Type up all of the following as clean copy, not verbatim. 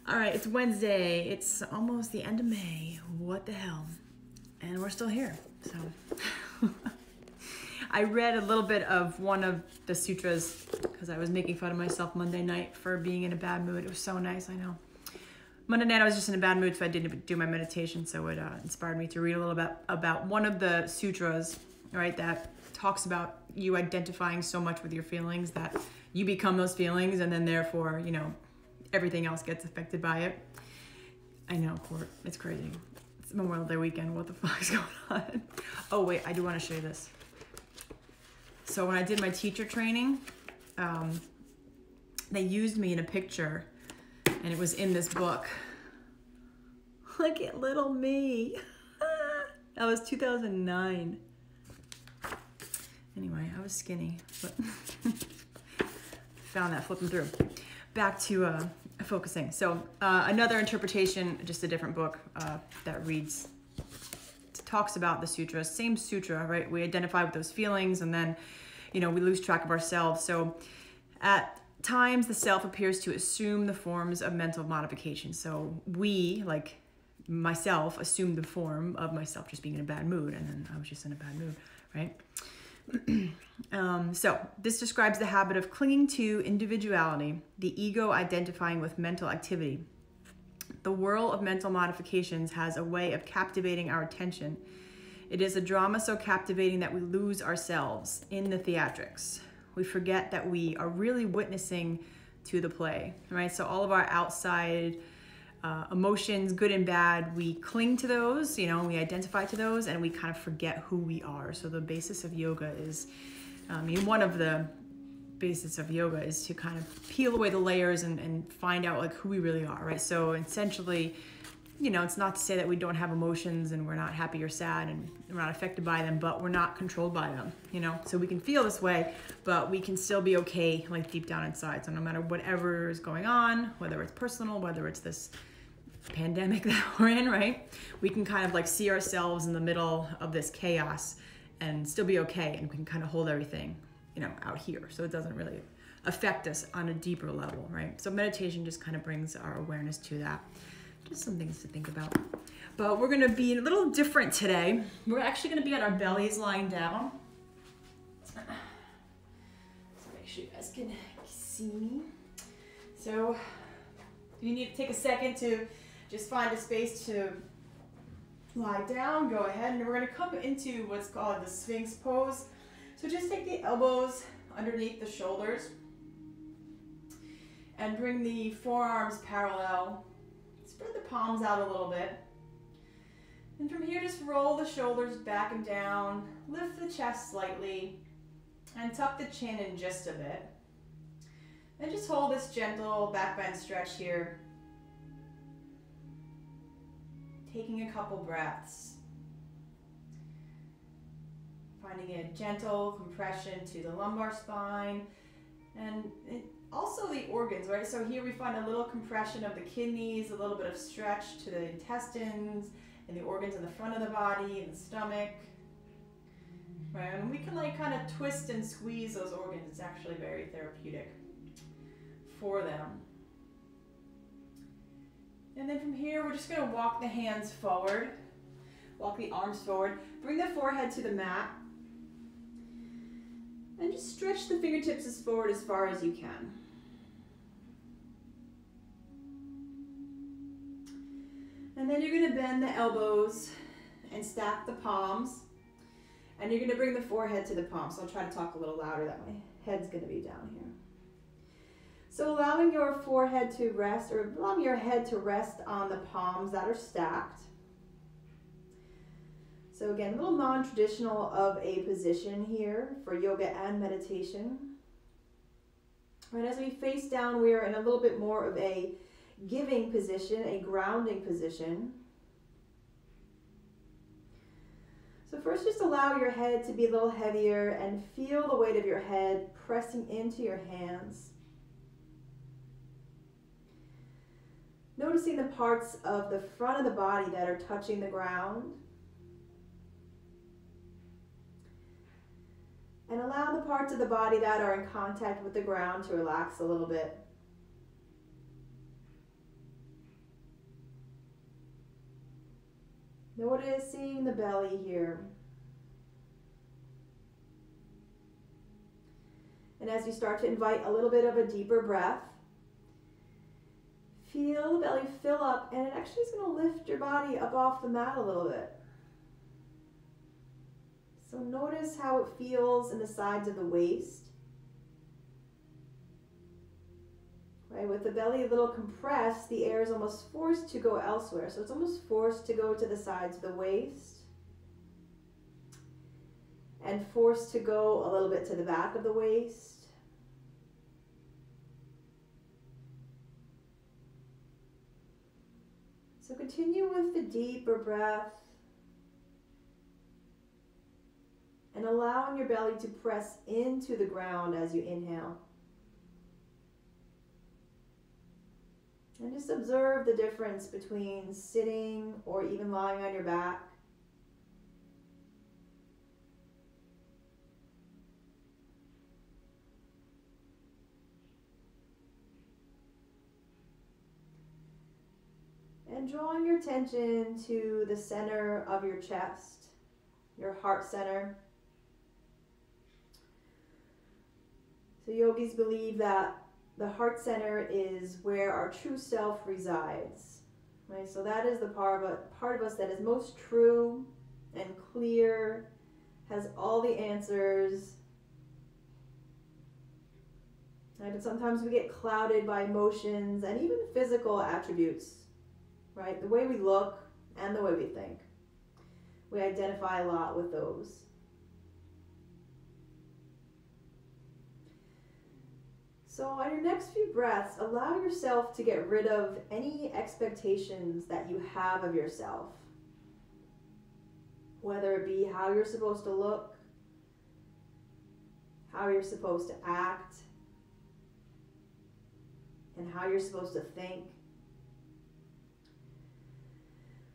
All right, it's Wednesday. It's almost the end of May. What the hell? And we're still here. So I read a little bit of one of the sutras because I was making fun of myself Monday night for being in a bad mood. It was so nice, I know. Monday night I was just in a bad mood, so I didn't do my meditation. So it inspired me to read a little bit about one of the sutras, right, that talks about you identifying so much with your feelings that you become those feelings, and then therefore, everything else gets affected by it. I know, Court. It's crazy. It's Memorial Day weekend. What the fuck is going on? Oh, wait. I do want to show you this. So when I did my teacher training, they used me in a picture, and it was in this book. Look at little me. That was 2009. Anyway, I was skinny, but found that flipping through. Back to focusing. So another interpretation, just a different book that talks about the sutra. Same sutra, right? We identify with those feelings, and then, we lose track of ourselves. So at times, the self appears to assume the forms of mental modification. So we, like myself, assume the form of myself just being in a bad mood, and then I was just in a bad mood, right? So this describes the habit of clinging to individuality, the ego identifying with mental activity. The whirl of mental modifications has a way of captivating our attention. It is a drama so captivating that we lose ourselves in the theatrics. We forget that we are really witnessing to the play, right? So all of our outside emotions, good and bad, we cling to those, we identify to those, and we kind of forget who we are. So the basis of yoga is, one of the basis of yoga is to kind of peel away the layers and find out like who we really are, right? So essentially, it's not to say that we don't have emotions and we're not happy or sad and we're not affected by them, but we're not controlled by them, So we can feel this way, but we can still be okay, like deep down inside. So no matter whatever is going on, whether it's personal, whether it's this pandemic that we're in, right? We can kind of like see ourselves in the middle of this chaos and still be okay, and we can kind of hold everything, out here. So it doesn't really affect us on a deeper level, right? So meditation just kind of brings our awareness to that. Just some things to think about. But we're gonna be a little different today. We're actually gonna be on our bellies lying down. So make sure you guys can see me. So you need to take a second to just find a space to lie down. Go ahead, and we're going to come into what's called the Sphinx pose. So just take the elbows underneath the shoulders and bring the forearms parallel. Spread the palms out a little bit. And from here, just roll the shoulders back and down. Lift the chest slightly and tuck the chin in just a bit. And just hold this gentle back bend stretch here. Taking a couple breaths. Finding a gentle compression to the lumbar spine. And also the organs, right? So here we find a little compression of the kidneys, a little bit of stretch to the intestines and the organs in the front of the body and the stomach. Right? And we can like kind of twist and squeeze those organs. It's actually very therapeutic for them. And then from here, we're just going to walk the hands forward, walk the arms forward, bring the forehead to the mat, and just stretch the fingertips as forward as far as you can. And then you're going to bend the elbows and stack the palms, and you're going to bring the forehead to the palms. So I'll try to talk a little louder, that my head's going to be down here. So allowing your forehead to rest, or allowing your head to rest on the palms that are stacked. So again, a little non-traditional of a position here for yoga and meditation. Right, as we face down, we are in a little bit more of a giving position, a grounding position. So first, just allow your head to be a little heavier and feel the weight of your head pressing into your hands. Noticing the parts of the front of the body that are touching the ground. And allow the parts of the body that are in contact with the ground to relax a little bit. Noticing the belly here. And as you start to invite a little bit of a deeper breath, feel the belly fill up, and it actually is going to lift your body up off the mat a little bit. So notice how it feels in the sides of the waist. Right, with the belly a little compressed, the air is almost forced to go elsewhere. So it's almost forced to go to the sides of the waist and forced to go a little bit to the back of the waist. So continue with the deeper breath and allowing your belly to press into the ground as you inhale. And just observe the difference between sitting or even lying on your back. And drawing your attention to the center of your chest, your heart center. So yogis believe that the heart center is where our true self resides, right? So that is the part of us that is most true and clear, has all the answers. Right? But sometimes we get clouded by emotions and even physical attributes, right? The way we look and the way we think. We identify a lot with those. So on your next few breaths, allow yourself to get rid of any expectations that you have of yourself. Whether it be how you're supposed to look, how you're supposed to act, and how you're supposed to think,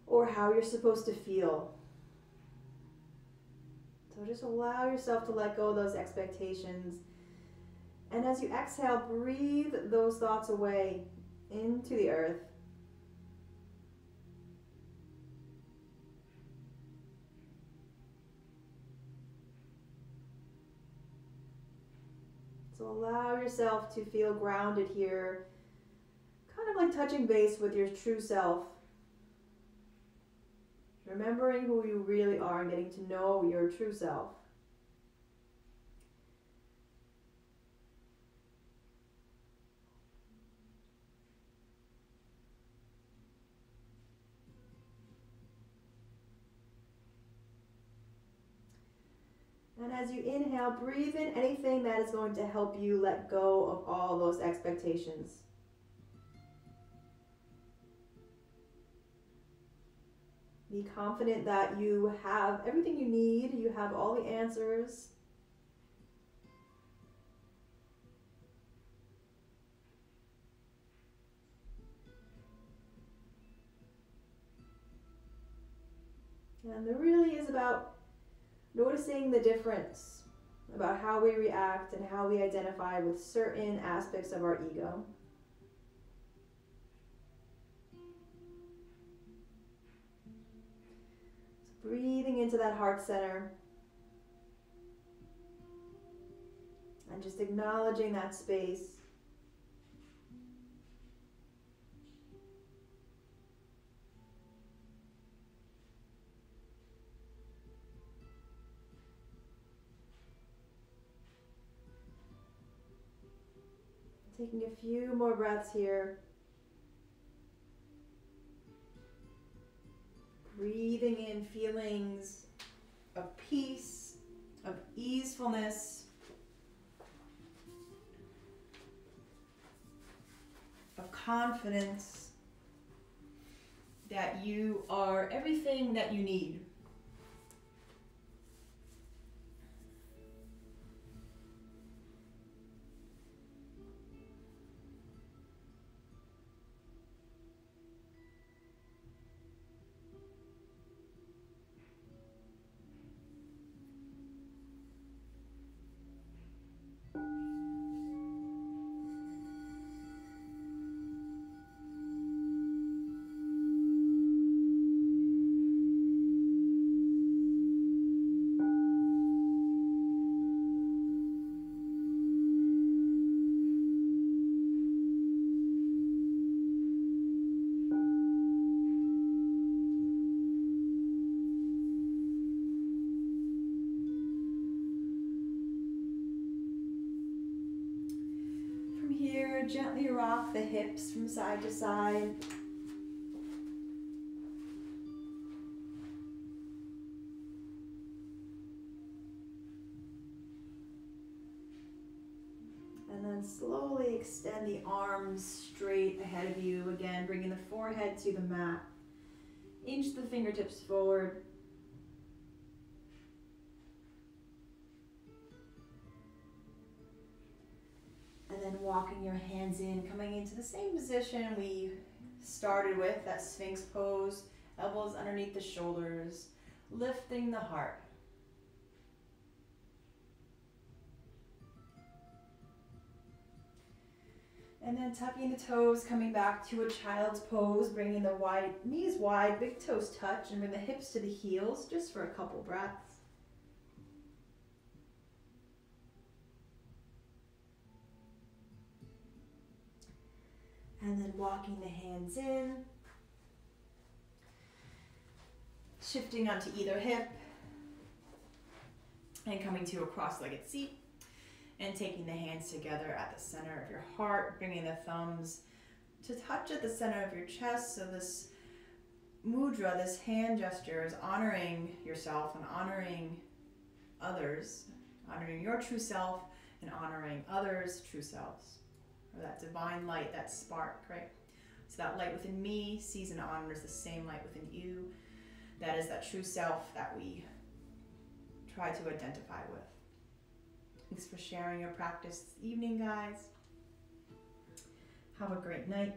or how you're supposed to feel. So just allow yourself to let go of those expectations. And as you exhale, breathe those thoughts away into the earth. So allow yourself to feel grounded here, kind of like touching base with your true self. Remembering who you really are and getting to know your true self. And as you inhale, breathe in anything that is going to help you let go of all those expectations. Be confident that you have everything you need, you have all the answers. And it really is about noticing the difference about how we react and how we identify with certain aspects of our ego. So breathing into that heart center and just acknowledging that space. Taking a few more breaths here. Breathing in feelings of peace, of easefulness, of confidence that you are everything that you need. here, gently rock the hips from side to side. And then slowly extend the arms straight ahead of you. Again, bringing the forehead to the mat. Inch the fingertips forward. And then walking your hands in, coming into the same position we started with, that Sphinx pose. Elbows underneath the shoulders, lifting the heart. And then tucking the toes, coming back to a child's pose, bringing the knees wide, big toes touch, and bring the hips to the heels just for a couple breaths. And then walking the hands in, shifting onto either hip, and coming to a cross-legged seat, and taking the hands together at the center of your heart, bringing the thumbs to touch at the center of your chest. So this mudra, this hand gesture, is honoring yourself and honoring others, honoring your true self and honoring others' true selves. Or that divine light, that spark, right? So that light within me sees and honors the same light within you. That is that true self that we try to identify with. Thanks for sharing your practice this evening, guys. Have a great night.